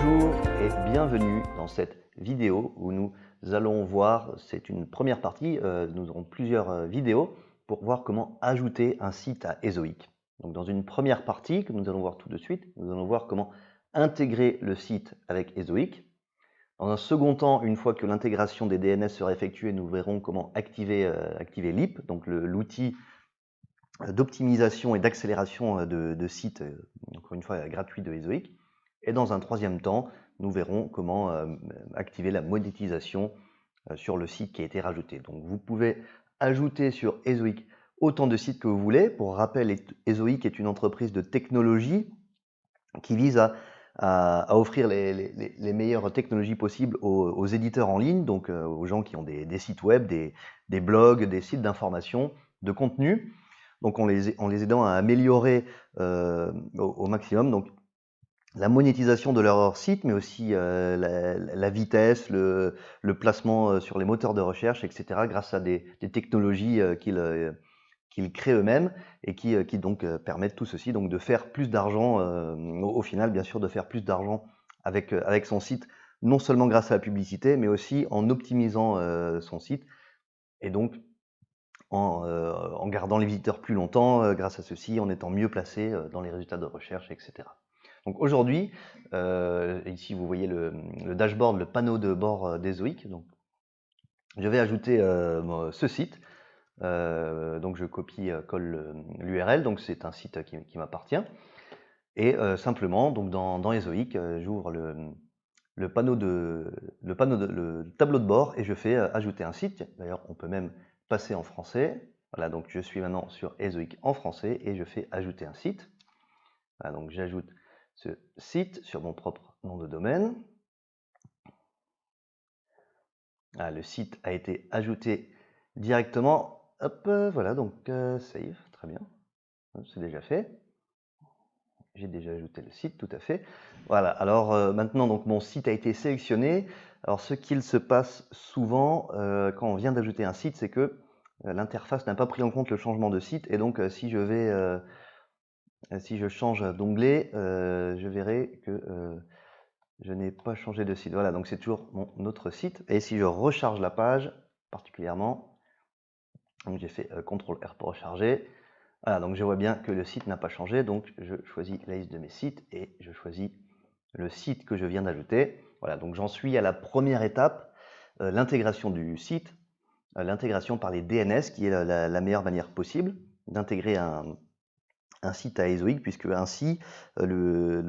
Bonjour et bienvenue dans cette vidéo où nous allons voir, c'est une première partie, nous aurons plusieurs vidéos pour voir comment ajouter un site à Ezoic. Donc dans une première partie que nous allons voir tout de suite, nous allons voir comment intégrer le site avec Ezoic. Dans un second temps, une fois que l'intégration des DNS sera effectuée, nous verrons comment activer Leap, donc l'outil d'optimisation et d'accélération de sites, encore une fois gratuit de Ezoic. Et dans un troisième temps, nous verrons comment activer la monétisation sur le site qui a été rajouté. Donc vous pouvez ajouter sur Ezoic autant de sites que vous voulez. Pour rappel, Ezoic est une entreprise de technologie qui vise à offrir les meilleures technologies possibles aux éditeurs en ligne, donc aux gens qui ont des sites web, des blogs, des sites d'information, de contenu. Donc en les aidant à améliorer au maximum donc, la monétisation de leur site, mais aussi la vitesse, le placement sur les moteurs de recherche, etc., grâce à des technologies qu'ils créent eux-mêmes et qui donc permettent tout ceci donc de faire plus d'argent, au final, bien sûr, de faire plus d'argent avec son site, non seulement grâce à la publicité, mais aussi en optimisant son site et donc en gardant les visiteurs plus longtemps grâce à ceci, en étant mieux placé dans les résultats de recherche, etc. Donc aujourd'hui, ici vous voyez le dashboard, le panneau de bord d'Ezoic. Donc, je vais ajouter ce site. Donc je copie-colle l'URL, donc c'est un site qui m'appartient. Et simplement, donc dans Ezoic, j'ouvre le tableau de bord et je fais ajouter un site. D'ailleurs, on peut même passer en français. Voilà, donc je suis maintenant sur Ezoic en français et je fais ajouter un site. Voilà, donc j'ajoute ce site sur mon propre nom de domaine. Voilà, le site a été ajouté directement. Hop, voilà, donc save, très bien. C'est déjà fait. J'ai déjà ajouté le site, tout à fait. Voilà, alors maintenant, donc, mon site a été sélectionné. Alors, ce qu'il se passe souvent quand on vient d'ajouter un site, c'est que l'interface n'a pas pris en compte le changement de site. Et donc, si je change d'onglet, je verrai que je n'ai pas changé de site. Voilà, donc c'est toujours mon autre site. Et si je recharge la page, particulièrement, donc j'ai fait CTRL-R pour recharger. Voilà, donc je vois bien que le site n'a pas changé, donc je choisis la liste de mes sites et je choisis le site que je viens d'ajouter. Voilà, donc j'en suis à la première étape, l'intégration du site, l'intégration par les DNS, qui est la meilleure manière possible d'intégrer un site à Ezoic, puisque ainsi le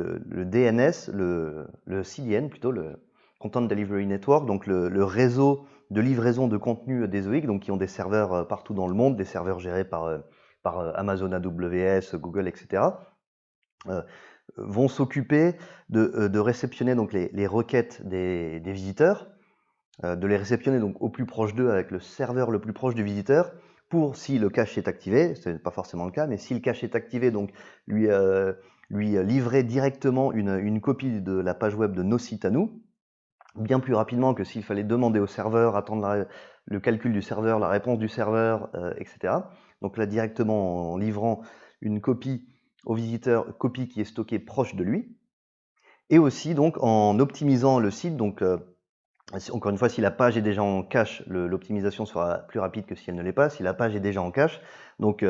DNS, le CDN plutôt, le Content Delivery Network, donc le réseau de livraison de contenu d'Ezoic, donc qui ont des serveurs partout dans le monde, des serveurs gérés par Amazon AWS, Google, etc., vont s'occuper de réceptionner donc les requêtes des visiteurs, de les réceptionner donc au plus proche d'eux avec le serveur le plus proche du visiteur, pour si le cache est activé, ce n'est pas forcément le cas, mais si le cache est activé, donc lui livrer directement une copie de la page web de nos sites à nous, bien plus rapidement que s'il fallait demander au serveur, attendre le calcul du serveur, la réponse du serveur, etc. Donc là, directement en livrant une copie au visiteur, copie qui est stockée proche de lui, et aussi donc en optimisant le site. Donc encore une fois, si la page est déjà en cache, l'optimisation sera plus rapide que si elle ne l'est pas. Si la page est déjà en cache, donc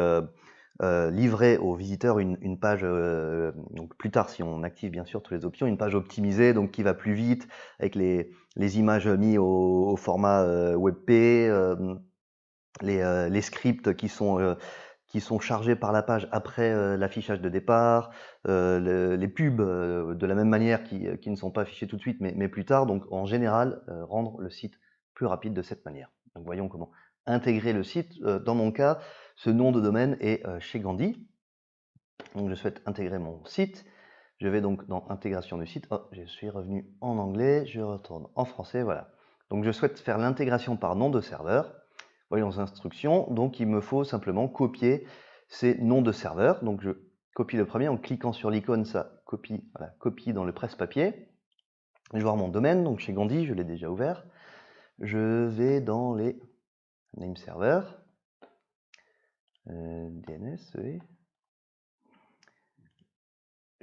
livrer aux visiteurs une page, donc plus tard si on active bien sûr toutes les options, une page optimisée donc qui va plus vite avec les images mises au format WebP, les scripts qui sont chargés par la page après l'affichage de départ, les pubs de la même manière qui ne sont pas affichées tout de suite mais plus tard. Donc en général, rendre le site plus rapide de cette manière. Donc voyons comment intégrer le site. Dans mon cas, ce nom de domaine est chez Gandhi. Donc je souhaite intégrer mon site. Je vais donc dans intégration du site. Oh, je suis revenu en anglais, je retourne en français, voilà. Donc je souhaite faire l'intégration par nom de serveur. Voyons les instructions. Donc il me faut simplement copier ces noms de serveurs. Donc je copie le premier en cliquant sur l'icône, ça copie, voilà, copie dans le presse-papier. Je vais voir mon domaine, donc chez Gandhi, je l'ai déjà ouvert. Je vais dans les name servers, DNS, oui.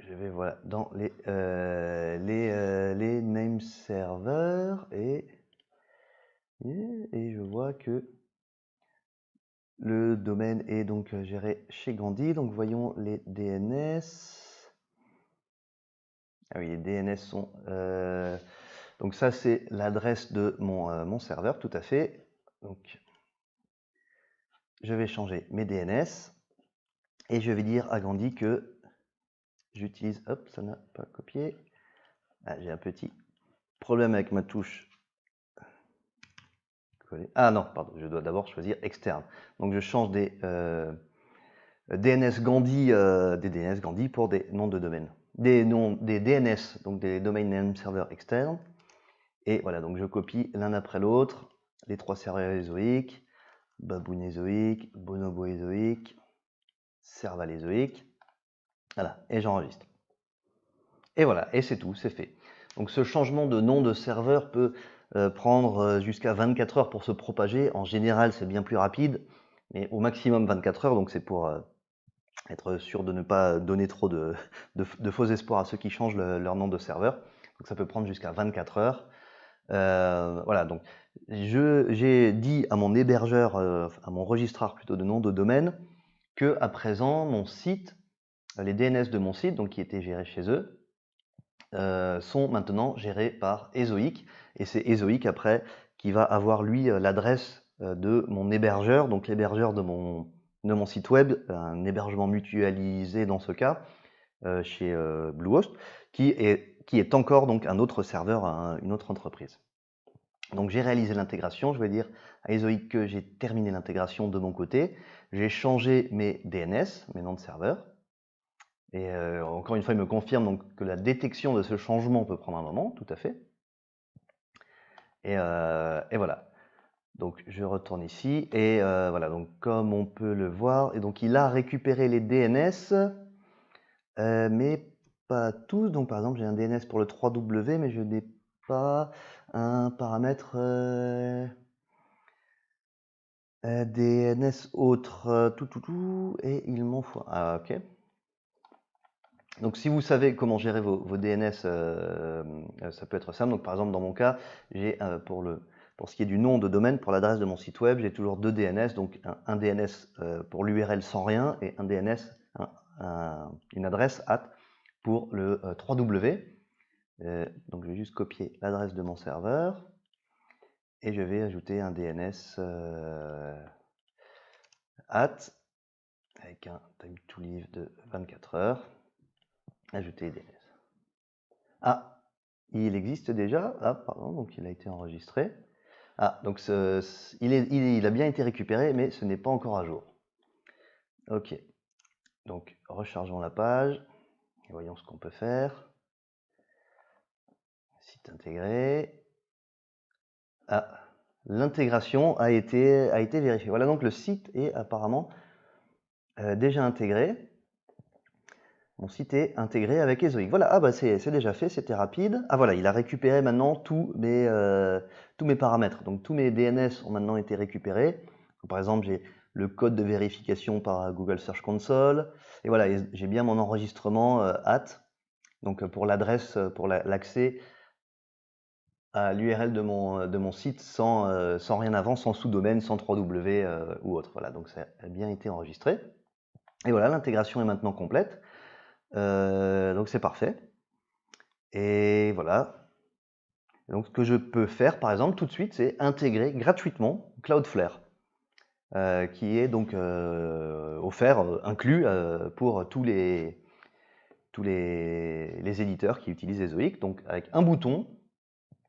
je vais voilà, dans les name serveurs et je vois que le domaine est donc géré chez Gandhi. Donc voyons les DNS. Ah oui, les DNS sont... donc ça, c'est l'adresse de mon serveur, tout à fait. Donc, je vais changer mes DNS et je vais dire à Gandhi que j'utilise... Hop, ça n'a pas copié. Ah, j'ai un petit problème avec ma touche. Ah non, pardon, je dois d'abord choisir externe. Donc je change des DNS Gandhi, des DNS Gandhi pour des noms de domaine. Des DNS, donc des Domain Name Server externes. Et voilà, donc je copie l'un après l'autre les 3 serveurs ézoïques, Baboon ézoïque, Bonobo ézoïque, Serval ézoïque. Voilà, et j'enregistre. Et voilà, et c'est tout, c'est fait. Donc ce changement de nom de serveur peut prendre jusqu'à 24 heures pour se propager. En général, c'est bien plus rapide, mais au maximum 24 heures, donc c'est pour être sûr de ne pas donner trop de faux espoirs à ceux qui changent leur nom de serveur. Donc ça peut prendre jusqu'à 24 heures. Voilà, donc j'ai dit à mon hébergeur, à mon registraire plutôt de nom de domaine, que à présent mon site, les DNS de mon site, donc qui étaient gérés chez eux, sont maintenant gérés par Ezoic, et c'est Ezoic après qui va avoir lui l'adresse de mon hébergeur, donc l'hébergeur de mon site web, un hébergement mutualisé dans ce cas, chez Bluehost, qui est encore donc un autre serveur à une autre entreprise. Donc j'ai réalisé l'intégration, je vais dire à Ezoic que j'ai terminé l'intégration de mon côté, j'ai changé mes DNS, mes noms de serveur, et encore une fois il me confirme donc que la détection de ce changement peut prendre un moment, tout à fait. Et voilà. Donc je retourne ici, et voilà, donc comme on peut le voir, et donc il a récupéré les DNS, mais pas tous. Donc par exemple j'ai un DNS pour le 3W, mais je n'ai pas un paramètre DNS autre, et il m'en faut. Ah, ok. Donc si vous savez comment gérer vos DNS, ça peut être simple. Donc par exemple dans mon cas, j'ai pour ce qui est du nom de domaine, pour l'adresse de mon site web, j'ai toujours 2 DNS, donc un DNS pour l'URL sans rien et un DNS, une adresse pour le 3W. Donc je vais juste copier l'adresse de mon serveur et je vais ajouter un DNS avec un time to live de 24 heures. Ajouter DNS. Ah, il existe déjà. Ah, pardon, donc il a été enregistré. Ah, donc il a bien été récupéré, mais ce n'est pas encore à jour. Ok. Donc rechargeons la page et voyons ce qu'on peut faire. Site intégré. Ah, l'intégration a été vérifiée. Voilà, donc le site est apparemment déjà intégré. Mon site est intégré avec Ezoic. Voilà, ah bah c'est déjà fait, c'était rapide. Ah voilà, il a récupéré maintenant tous mes paramètres. Donc tous mes DNS ont maintenant été récupérés. Donc, par exemple, j'ai le code de vérification par Google Search Console. Et voilà, j'ai bien mon enregistrement donc pour l'adresse, pour l'accès à l'URL de mon site sans rien avant, sans sous-domaine, sans 3W ou autre. Voilà, donc ça a bien été enregistré. Et voilà, l'intégration est maintenant complète. Donc c'est parfait. Et voilà. Donc ce que je peux faire par exemple tout de suite, c'est intégrer gratuitement Cloudflare, qui est donc offert, inclus pour tous les éditeurs qui utilisent Ezoic. Donc avec un bouton,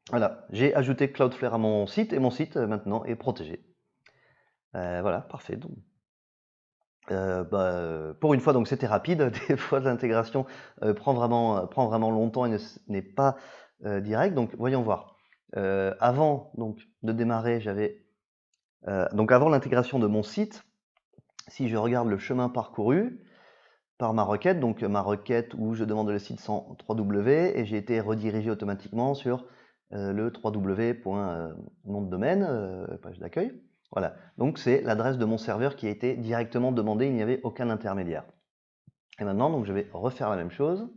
voilà, j'ai ajouté Cloudflare à mon site et mon site maintenant est protégé. Voilà, parfait. Donc, pour une fois, donc c'était rapide. Des fois, l'intégration prend vraiment longtemps et n'est pas direct. Donc, voyons voir. Avant donc de démarrer, j'avais donc avant l'intégration de mon site. Si je regarde le chemin parcouru par ma requête, donc ma requête où je demande le site sans 3W et j'ai été redirigé automatiquement sur le 3w.nom de domaine, page d'accueil. Voilà, donc c'est l'adresse de mon serveur qui a été directement demandée, il n'y avait aucun intermédiaire. Et maintenant, donc, je vais refaire la même chose.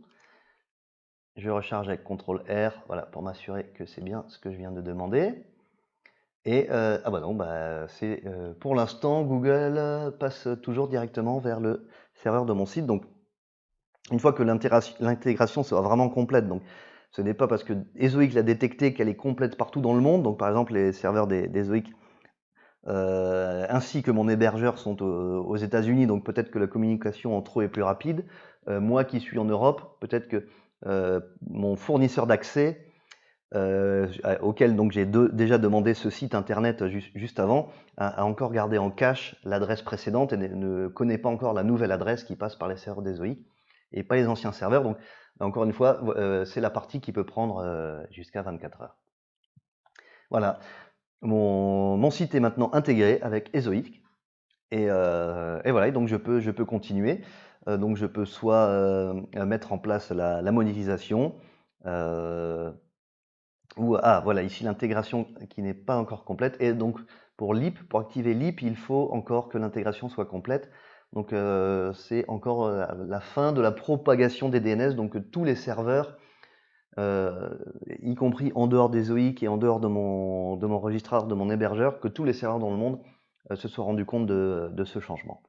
Je recharge avec CTRL R, voilà, pour m'assurer que c'est bien ce que je viens de demander. Et ah bah non, bah, c'est pour l'instant, Google passe toujours directement vers le serveur de mon site. Donc, une fois que l'intégration sera vraiment complète, donc ce n'est pas parce que Ezoic l'a détecté qu'elle est complète partout dans le monde. Donc, par exemple, les serveurs d'Ezoic ainsi que mon hébergeur sont aux États-Unis, donc peut-être que la communication entre eux est plus rapide. Moi qui suis en Europe, peut-être que mon fournisseur d'accès, auquel donc j'ai déjà demandé ce site internet juste avant, a encore gardé en cache l'adresse précédente et ne connaît pas encore la nouvelle adresse qui passe par les serveurs d'Ezoic et pas les anciens serveurs. Donc encore une fois, c'est la partie qui peut prendre jusqu'à 24 heures. Voilà. Mon site est maintenant intégré avec Ezoic et voilà, et donc je peux continuer. Donc je peux soit mettre en place la monétisation, ou voilà, ici l'intégration qui n'est pas encore complète. Et donc pour activer Leap, il faut encore que l'intégration soit complète. Donc c'est encore la fin de la propagation des DNS, donc que tous les serveurs, y compris en dehors des Ezoic et en dehors de mon registraire, de mon hébergeur, que tous les serveurs dans le monde se soient rendus compte de ce changement.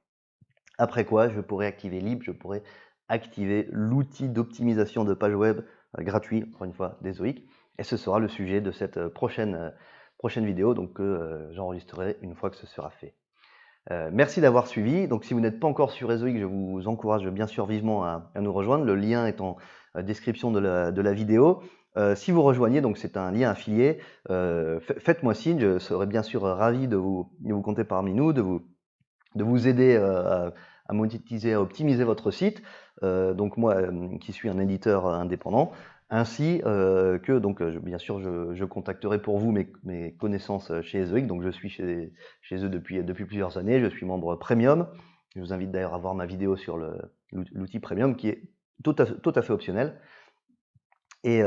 Après quoi, je pourrais activer Leap, je pourrais activer l'outil d'optimisation de page web gratuit, encore une fois, d'Ezoic. Et ce sera le sujet de cette prochaine vidéo, donc que j'enregistrerai une fois que ce sera fait. Merci d'avoir suivi. Donc si vous n'êtes pas encore sur Ezoic, je vous encourage bien sûr vivement à nous rejoindre. Le lien est en description de la vidéo. Si vous rejoignez, donc c'est un lien affilié, faites-moi signe, je serai bien sûr ravi de vous compter parmi nous, de vous aider à monétiser, à optimiser votre site. Donc moi, qui suis un éditeur indépendant, ainsi que, donc, bien sûr, je contacterai pour vous mes connaissances chez Ezoic. Donc je suis chez eux depuis plusieurs années. Je suis membre Premium. Je vous invite d'ailleurs à voir ma vidéo sur l'outil Premium qui est tout à fait optionnel. Et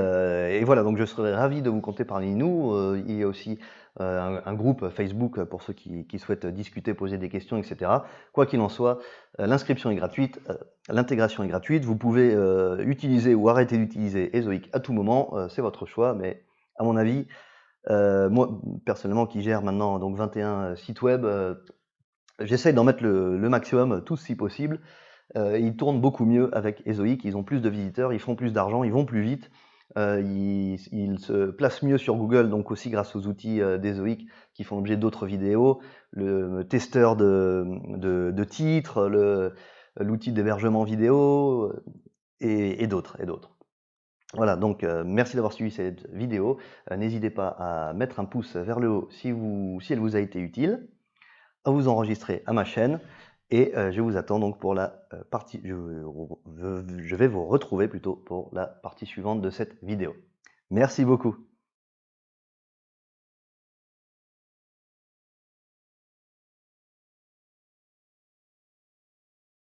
voilà, donc je serais ravi de vous compter parmi nous. Il y a aussi un groupe Facebook pour ceux qui souhaitent discuter, poser des questions, etc. Quoi qu'il en soit, l'inscription est gratuite, l'intégration est gratuite. Vous pouvez utiliser ou arrêter d'utiliser Ezoic à tout moment, c'est votre choix, mais à mon avis, moi personnellement qui gère maintenant donc 21 sites web, j'essaye d'en mettre le maximum, tous si possible. Ils tournent beaucoup mieux avec Ezoic, ils ont plus de visiteurs, ils font plus d'argent, ils vont plus vite, ils se placent mieux sur Google, donc aussi grâce aux outils d'Ezoic qui font l'objet d'autres vidéos, le testeur de titres, l'outil d'hébergement vidéo et d'autres. Voilà, donc merci d'avoir suivi cette vidéo. N'hésitez pas à mettre un pouce vers le haut si elle vous a été utile, à vous enregistrer à ma chaîne. Et je vous attends donc pour la partie, je vais vous retrouver plutôt pour la partie suivante de cette vidéo. Merci beaucoup.